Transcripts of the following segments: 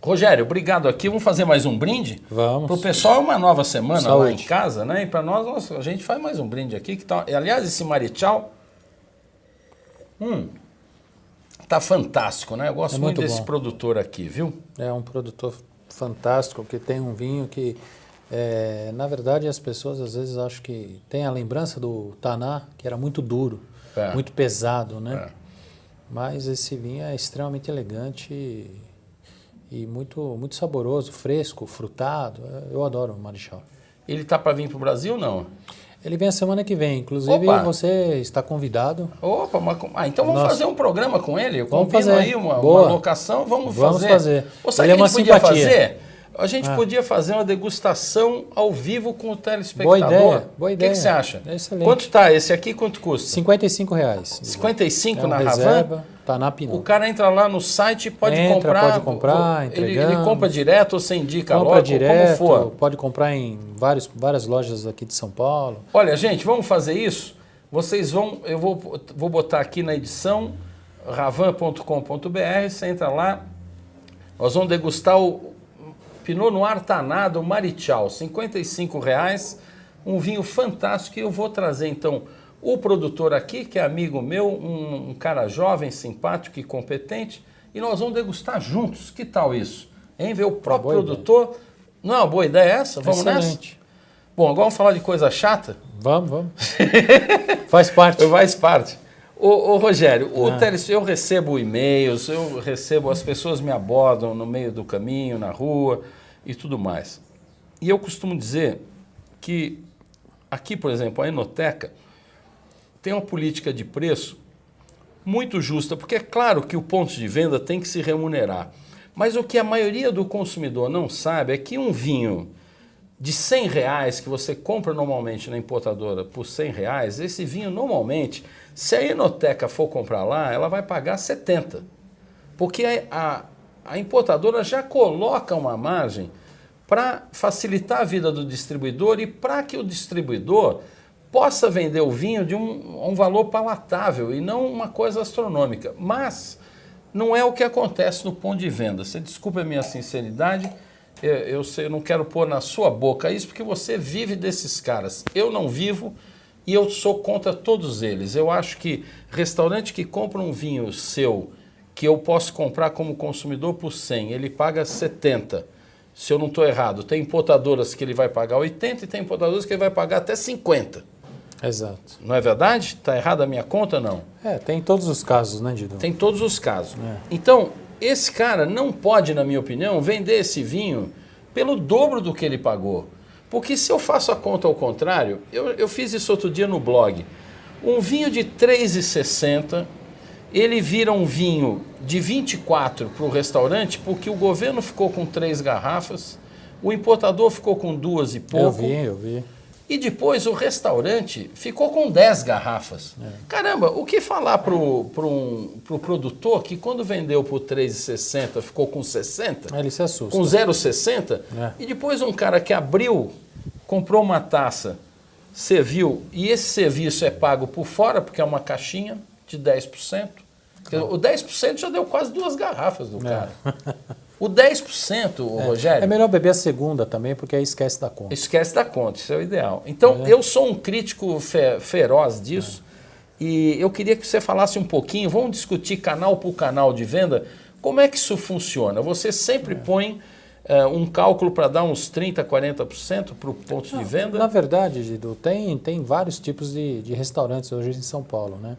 Rogério, obrigado aqui. Vamos fazer mais um brinde? Vamos. Para o pessoal é uma nova semana Saúde. lá em casa, né? E para nós, a gente faz mais um brinde aqui. Que tá... Aliás, esse Marichal tá fantástico, né? Eu gosto muito desse produtor aqui, viu? É um produtor fantástico, que tem um vinho que, na verdade, as pessoas às vezes acham que tem a lembrança do Taná, que era muito duro, muito pesado, né? Mas esse vinho é extremamente elegante e muito, muito saboroso, fresco, frutado. Eu adoro o Marichal. Ele tá para vir para o Brasil ou não? Ele vem a semana que vem. Inclusive, você está convidado. Opa, então vamos fazer um programa com ele. Eu combino aí uma locação, vamos fazer. Ou sabe o que a gente podia fazer? A gente podia fazer uma degustação ao vivo com o telespectador. Boa ideia. O que você acha? Excelente. Quanto tá esse aqui? Quanto custa? R$55. 55 na reserva, Ravan? Tá na Pinot. O cara entra lá no site e pode comprar. Entregando. Ele compra direto ou você indica compra logo? Direto, como for? Pode comprar em várias lojas aqui de São Paulo. Olha, gente, vamos fazer isso? Vocês vão... Eu vou botar aqui na edição ravan.com.br, você entra lá, nós vamos degustar o Pinot Noir Taná do Marichal, R$55, um vinho fantástico. E eu vou trazer, então, o produtor aqui, que é amigo meu, um cara jovem, simpático e competente, e nós vamos degustar juntos. Que tal isso? Hein? Ver o próprio produtor. Não é uma boa ideia essa? Vamos Excelente. nessa? Bom, agora vamos falar de coisa chata? Vamos. Faz parte. Faz parte. Ô Rogério, eu recebo e-mails, as pessoas me abordam no meio do caminho, na rua e tudo mais. E eu costumo dizer que aqui, por exemplo, a Enoteca tem uma política de preço muito justa, porque é claro que o ponto de venda tem que se remunerar. Mas o que a maioria do consumidor não sabe é que um vinho de R$100 que você compra normalmente na importadora por R$100, esse vinho normalmente, se a Enoteca for comprar lá, ela vai pagar 70. Porque a importadora já coloca uma margem para facilitar a vida do distribuidor e para que o distribuidor possa vender o vinho de um valor palatável e não uma coisa astronômica. Mas não é o que acontece no ponto de venda. Você desculpa a minha sinceridade, eu não quero pôr na sua boca isso, porque você vive desses caras. Eu não vivo e eu sou contra todos eles. Eu acho que restaurante que compra um vinho seu, que eu posso comprar como consumidor por 100, ele paga 70. Se eu não estou errado, tem importadoras que ele vai pagar 80 e tem importadoras que ele vai pagar até 50. Exato. Não é verdade? Está errada a minha conta, não? Tem em todos os casos, né, Dido? Tem todos os casos. Então, esse cara não pode, na minha opinião, vender esse vinho pelo dobro do que ele pagou. Porque se eu faço a conta ao contrário, eu fiz isso outro dia no blog. Um vinho de R$3,60, ele vira um vinho de 24 para o restaurante, porque o governo ficou com 3 garrafas, o importador ficou com 2 e pouco. Eu vi. E depois o restaurante ficou com 10 garrafas. Caramba, o que falar pro produtor que quando vendeu por R$3,60 ficou com 60? Ele se assusta. Com 0,60? E depois um cara que abriu, comprou uma taça, serviu, e esse serviço é pago por fora, porque é uma caixinha de 10%. O 10% já deu quase 2 garrafas do cara. O 10%, Rogério... É melhor beber a segunda também, porque aí esquece da conta. Esquece da conta, isso é o ideal. Então, eu sou um crítico feroz disso e eu queria que você falasse um pouquinho, vamos discutir canal por canal de venda, como é que isso funciona? Você sempre põe um cálculo para dar uns 30%, 40% para o ponto de venda? Na verdade, Gido, tem vários tipos de restaurantes hoje em São Paulo, né?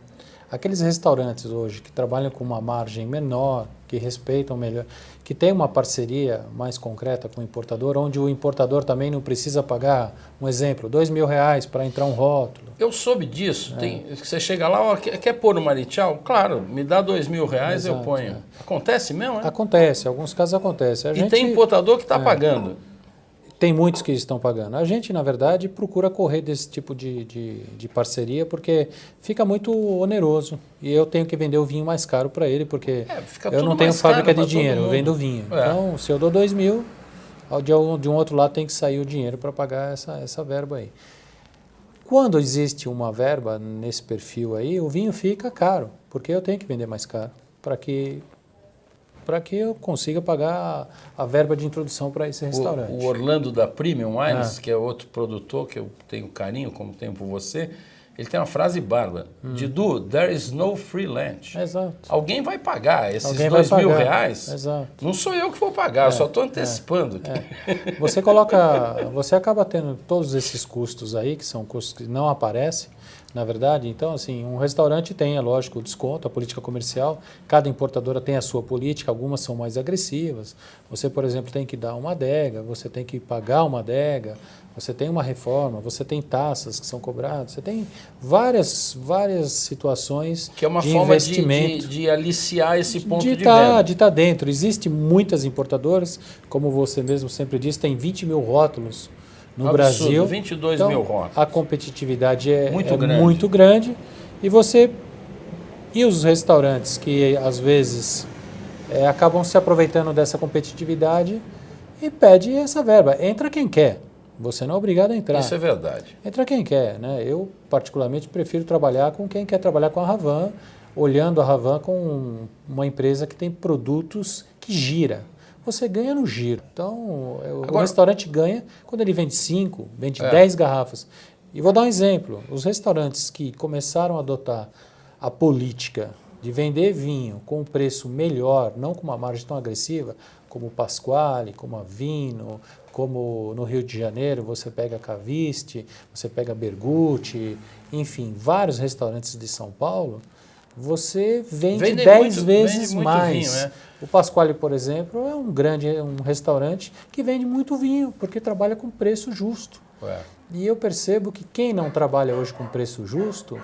Aqueles restaurantes hoje que trabalham com uma margem menor, que respeitam melhor, que tem uma parceria mais concreta com o importador, onde o importador também não precisa pagar, um exemplo, R$2.000 para entrar um rótulo. Eu soube disso. Você chega lá, quer pôr no Marichal? Claro, me dá R$2.000, eu ponho. Acontece mesmo, né? Acontece, em alguns casos acontece. E tem importador que está pagando. Tem muitos que estão pagando. A gente, na verdade, procura correr desse tipo de parceria porque fica muito oneroso. E eu tenho que vender o vinho mais caro para ele, porque eu não tenho fábrica de dinheiro, eu vendo vinho. Então, se eu dou R$2.000, de um outro lado tem que sair o dinheiro para pagar essa verba aí. Quando existe uma verba nesse perfil aí, o vinho fica caro, porque eu tenho que vender mais caro para que eu consiga pagar a verba de introdução para esse restaurante. O Orlando da Premium Wines, que é outro produtor que eu tenho carinho, como tenho por você, ele tem uma frase bárbara. Didu, there is no free lunch. Exato. Alguém vai pagar esses Alguém R$2.000. vai pagar. Exato. Não sou eu que vou pagar, eu só estou antecipando. Você acaba tendo todos esses custos aí, que são custos que não aparecem, na verdade. Então, assim, um restaurante tem, é lógico, o desconto, a política comercial. Cada importadora tem a sua política, algumas são mais agressivas. Você, por exemplo, tem que dar uma adega, você tem que pagar uma adega, você tem uma reforma, você tem taxas que são cobradas, você tem várias situações que é uma de forma investimento. De aliciar esse ponto de venda. De estar dentro. Existem muitas importadoras, como você mesmo sempre disse, tem 20 mil rótulos no Brasil. 22 então, mil rótulos. A competitividade é grande. muito grande. E os restaurantes que às vezes acabam se aproveitando dessa competitividade e pede essa verba. Entra quem quer. Você não é obrigado a entrar. Isso é verdade. Entra quem quer, né? Eu, particularmente, prefiro trabalhar com quem quer trabalhar com a Havan, olhando a Havan com uma empresa que tem produtos que gira. Você ganha no giro. Então, o restaurante ganha quando ele vende 5, vende 10 garrafas. E vou dar um exemplo. Os restaurantes que começaram a adotar a política de vender vinho com um preço melhor, não com uma margem tão agressiva, como o Pasquale, como a Vino, como no Rio de Janeiro, você pega Caviste, você pega Berguti, enfim, vários restaurantes de São Paulo, você vende 10 vezes mais. Vinho, né? O Pasquale, por exemplo, é um restaurante que vende muito vinho, porque trabalha com preço justo. E eu percebo que quem não trabalha hoje com preço justo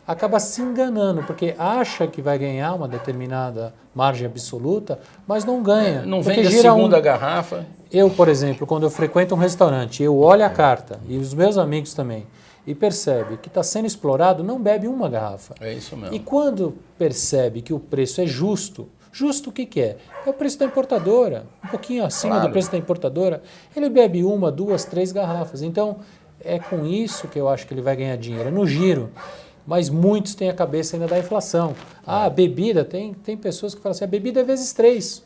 acaba se enganando, porque acha que vai ganhar uma determinada margem absoluta, mas não ganha. Não vende a segunda garrafa. Eu, por exemplo, quando eu frequento um restaurante, eu olho a carta, e os meus amigos também, e percebe que está sendo explorado, não bebe uma garrafa. É isso mesmo. E quando percebe que o preço é justo, justo o que é? É o preço da importadora, um pouquinho acima do preço da importadora, ele bebe 1, 2, 3 garrafas. Então, é com isso que eu acho que ele vai ganhar dinheiro, no giro. Mas muitos têm a cabeça ainda da inflação. Bebida, tem pessoas que falam assim, a bebida é vezes 3.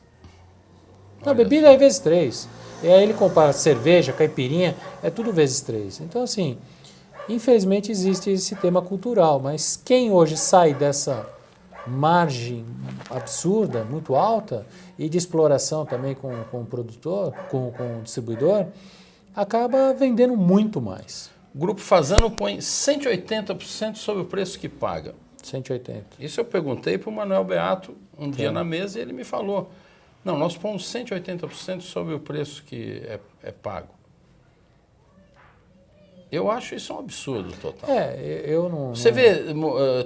Não, bebida é vezes 3. E aí ele compara cerveja, caipirinha, é tudo vezes 3. Então, assim, infelizmente existe esse tema cultural, mas quem hoje sai dessa margem absurda, muito alta, e de exploração também com o produtor, com o distribuidor, acaba vendendo muito mais. O Grupo Fasano põe 180% sobre o preço que paga. 180. Isso eu perguntei para o Manuel Beato um dia na mesa e ele me falou, não, nós pomos 180% sobre o preço que é pago. Eu acho isso um absurdo total. Eu não... Você vê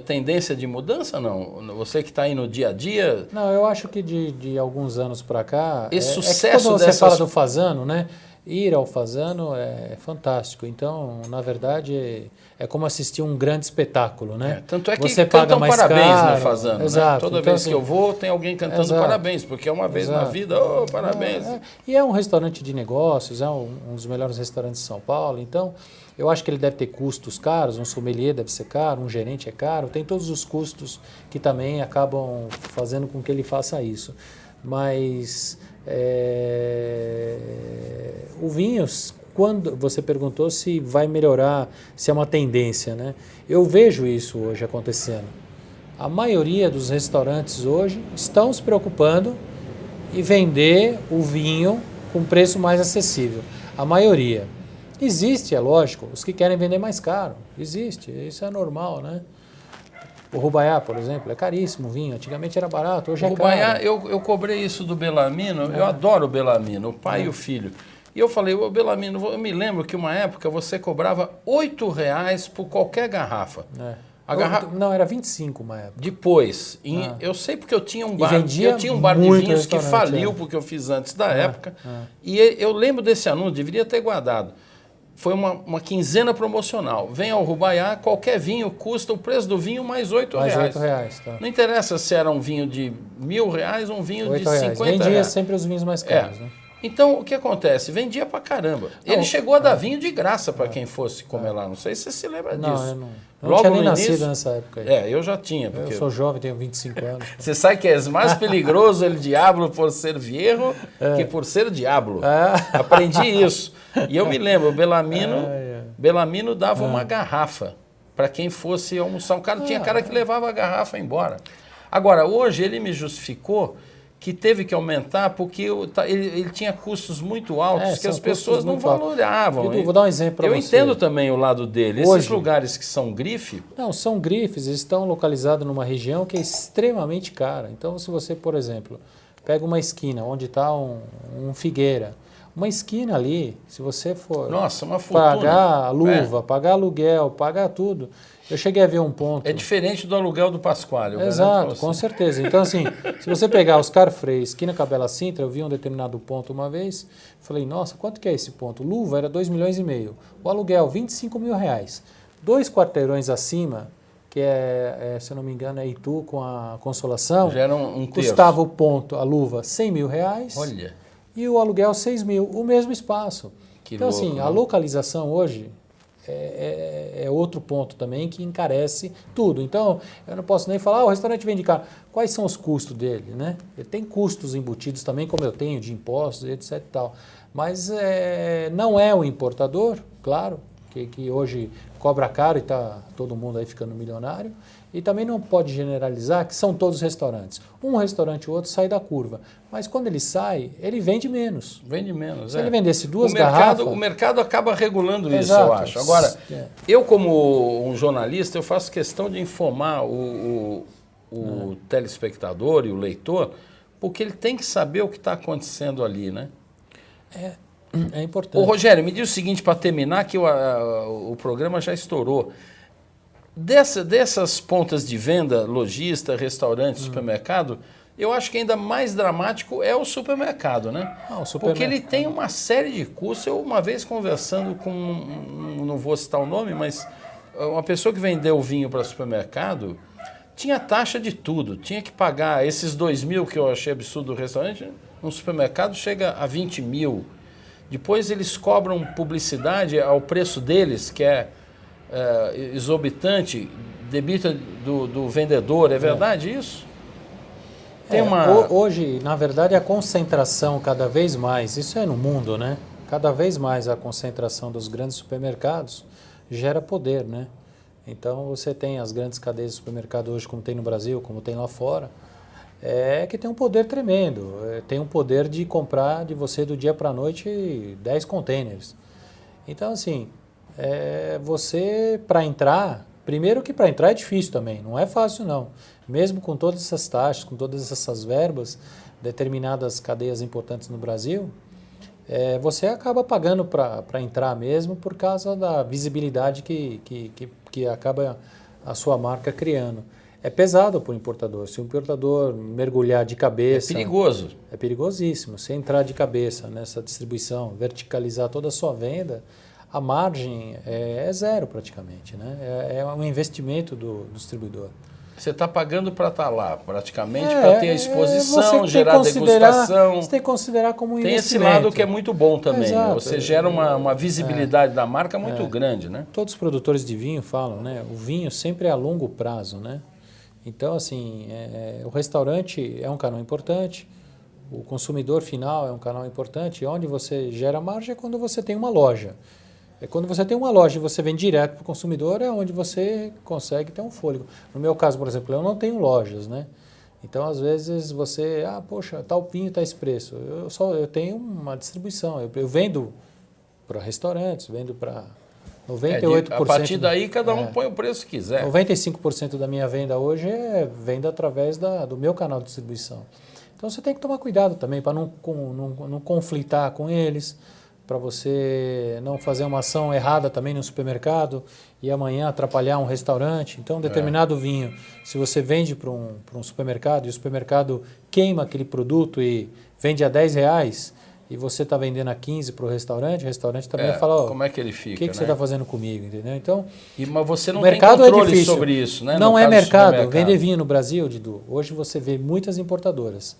tendência de mudança, não? Você que está aí no dia a dia... Não, eu acho que de alguns anos para cá... Esse sucesso quando você fala do Fasano, né? Ir ao Fasano é fantástico. Então, na verdade, é como assistir um grande espetáculo, né? Tanto é que você paga cantam mais parabéns caro, no Fasano. Exato. Né? Toda então, vez assim, que eu vou, tem alguém cantando parabéns, porque é uma vez na vida, parabéns. E é um restaurante de negócios, é um dos melhores restaurantes de São Paulo. Então, eu acho que ele deve ter custos caros, um sommelier deve ser caro, um gerente é caro, tem todos os custos que também acabam fazendo com que ele faça isso. Mas... o vinho, quando você perguntou se vai melhorar, se é uma tendência, né? Eu vejo isso hoje acontecendo. A maioria dos restaurantes hoje estão se preocupando em vender o vinho com preço mais acessível. A maioria. Existe, é lógico, os que querem vender mais caro. Existe, isso é normal, né? O Rubaiá, por exemplo, é caríssimo o vinho. Antigamente era barato, hoje é caro. O Rubaiá, eu cobrei isso do Bellamino, eu adoro o Bellamino, o pai e o filho. E eu falei, ô Bellamino, eu me lembro que uma época você cobrava R$8 por qualquer garrafa. Não, era 25 uma época. Depois, eu sei porque eu tinha um bar de vinhos que faliu, porque eu fiz antes da época. E eu lembro desse anúncio, deveria ter guardado. Foi uma quinzena promocional. Vem ao Rubaiá, qualquer vinho custa o preço do vinho mais R$8. Mais R$8, tá. Não interessa se era um vinho de R$1.000 ou um vinho de R$50. Vendia sempre os vinhos mais caros, né? Então, o que acontece? Vendia pra caramba. Ele chegou a dar vinho de graça para quem fosse comer lá. Não sei se você se lembra disso. Não, eu não tinha nem nascido nessa época aí. Eu já tinha. Porque eu sou jovem, tenho 25 anos. Você sabe que é mais perigoso el diablo por ser viejo que por ser diablo. Aprendi isso. E eu me lembro, o Bellamino dava uma garrafa para quem fosse almoçar. Tinha cara que levava a garrafa embora. Agora, hoje ele me justificou que teve que aumentar porque ele tinha custos muito altos que as pessoas não valoravam. Vou dar um exemplo para você. Eu entendo também o lado dele. Esses lugares que são grife... Não, são grifes, eles estão localizados numa região que é extremamente cara. Então, se você, por exemplo, pega uma esquina onde está um Figueira, uma esquina ali, se você for uma pagar luva, pagar aluguel, pagar tudo... Eu cheguei a ver um ponto... É diferente do aluguel do Pasquale. Exato, com certeza. Então, assim, se você pegar os Carfrey, esquina Cabela Sintra, eu vi um determinado ponto uma vez, falei, nossa, quanto que é esse ponto? Luva era 2,5 milhões. O aluguel, 25 mil reais. 2 quarteirões acima, que se eu não me engano, é Itu com a Consolação, já era um terço. Custava o ponto, a luva, 100 mil reais. Olha. E o aluguel, 6 mil, o mesmo espaço. Que então, louco, assim, né? A localização hoje... É outro ponto também que encarece tudo. Então, eu não posso nem falar, o restaurante vende caro. Quais são os custos dele, né? Ele tem custos embutidos também, como eu tenho, de impostos, etc. E tal. Mas não é o importador, claro, que hoje cobra caro e está todo mundo aí ficando milionário. E também não pode generalizar que são todos restaurantes. Um restaurante ou outro sai da curva. Mas quando ele sai, ele vende menos. Vende menos, Se ele vendesse duas garrafas... O mercado acaba regulando isso, eu acho. Agora, eu como um jornalista, eu faço questão de informar o telespectador e o leitor, porque ele tem que saber o que está acontecendo ali, né? É importante. Ô, Rogério, me diz o seguinte, para terminar, que o programa já estourou. Dessas pontas de venda, lojista, restaurante, supermercado, eu acho que ainda mais dramático é o supermercado, né? Porque ele tem uma série de custos. Eu, uma vez conversando com, não vou citar o nome, mas uma pessoa que vendeu vinho para supermercado, tinha taxa de tudo, tinha que pagar esses 2 mil que eu achei absurdo do restaurante, no supermercado chega a 20 mil. Depois eles cobram publicidade ao preço deles, que é exorbitante, debita do vendedor, é verdade isso? Hoje, na verdade, a concentração cada vez mais, isso é no mundo, né? Cada vez mais a concentração dos grandes supermercados gera poder, né? Então você tem as grandes cadeias de supermercado hoje, como tem no Brasil, como tem lá fora, que tem um poder tremendo, tem um poder de comprar de você do dia para a noite 10 containers. Então, assim, você, para entrar, primeiro que para entrar é difícil também, não é fácil não. Mesmo com todas essas taxas, com todas essas verbas, determinadas cadeias importantes no Brasil, você acaba pagando para entrar mesmo por causa da visibilidade que acaba a sua marca criando. É pesado para o importador. Se o importador mergulhar de cabeça... É perigoso. É perigosíssimo. Se entrar de cabeça nessa distribuição, verticalizar toda a sua venda, a margem é zero praticamente, né? É um investimento do distribuidor. Você está pagando para estar lá, praticamente, para ter a exposição, gerar degustação. Você tem que considerar como um Tem investimento. esse lado que é muito bom também. Exato. Você gera uma visibilidade da marca muito grande, né? Todos os produtores de vinho falam, né? O vinho sempre é a longo prazo, né? Então, assim, o restaurante é um canal importante, o consumidor final é um canal importante, e onde você gera margem é quando você tem uma loja. Quando você tem uma loja e você vende direto para o consumidor, é onde você consegue ter um fôlego. No meu caso, por exemplo, eu não tenho lojas, né? Então, às vezes, você... poxa, tal vinho está esse preço. Eu tenho uma distribuição. Eu vendo para restaurantes, vendo para 98%. A partir daí, cada um põe o preço que quiser. 95% da minha venda hoje é venda através do meu canal de distribuição. Então, você tem que tomar cuidado também para não conflitar com eles, para você não fazer uma ação errada também no supermercado e amanhã atrapalhar um restaurante. Então, determinado vinho, se você vende para um supermercado e o supermercado queima aquele produto e vende a R$10 e você está vendendo a 15 para o restaurante também vai falar, como é que ele fica? O que você está fazendo comigo, entendeu? Então, mas você não tem controle sobre isso, né? Não é mercado. Vender vinho no Brasil, Didu, hoje você vê muitas importadoras.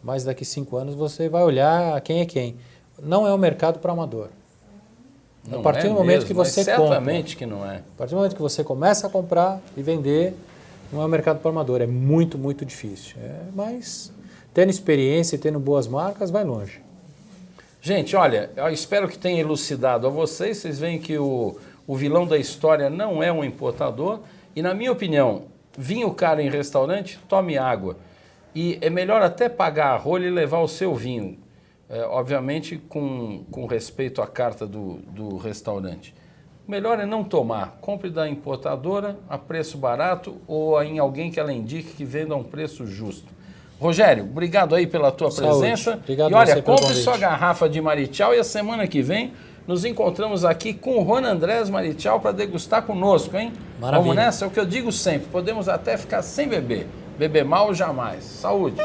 mas daqui 5 anos você vai olhar quem é quem. Não é um mercado para amador. Não a partir do momento mesmo, que você certamente que não é. A partir do momento que você começa a comprar e vender, não é um mercado para amador. É muito, muito difícil. Mas tendo experiência e tendo boas marcas, vai longe. Gente, olha, eu espero que tenha elucidado a vocês. Vocês veem que o vilão da história não é um importador. E, na minha opinião, vinho caro em restaurante, tome água. E é melhor até pagar a rolha e levar o seu vinho. Obviamente, com respeito à carta do restaurante. O melhor é não tomar. Compre da importadora a preço barato ou em alguém que ela indique que venda a um preço justo. Rogério, obrigado aí pela tua presença. Obrigado e olha, você pelo compre convite. sua garrafa de Marichal e a semana que vem nos encontramos aqui com o Juan Andrés Marichal para degustar conosco, hein? Maravilha. Vamos nessa? É o que eu digo sempre. Podemos até ficar sem beber. Beber mal jamais. Saúde!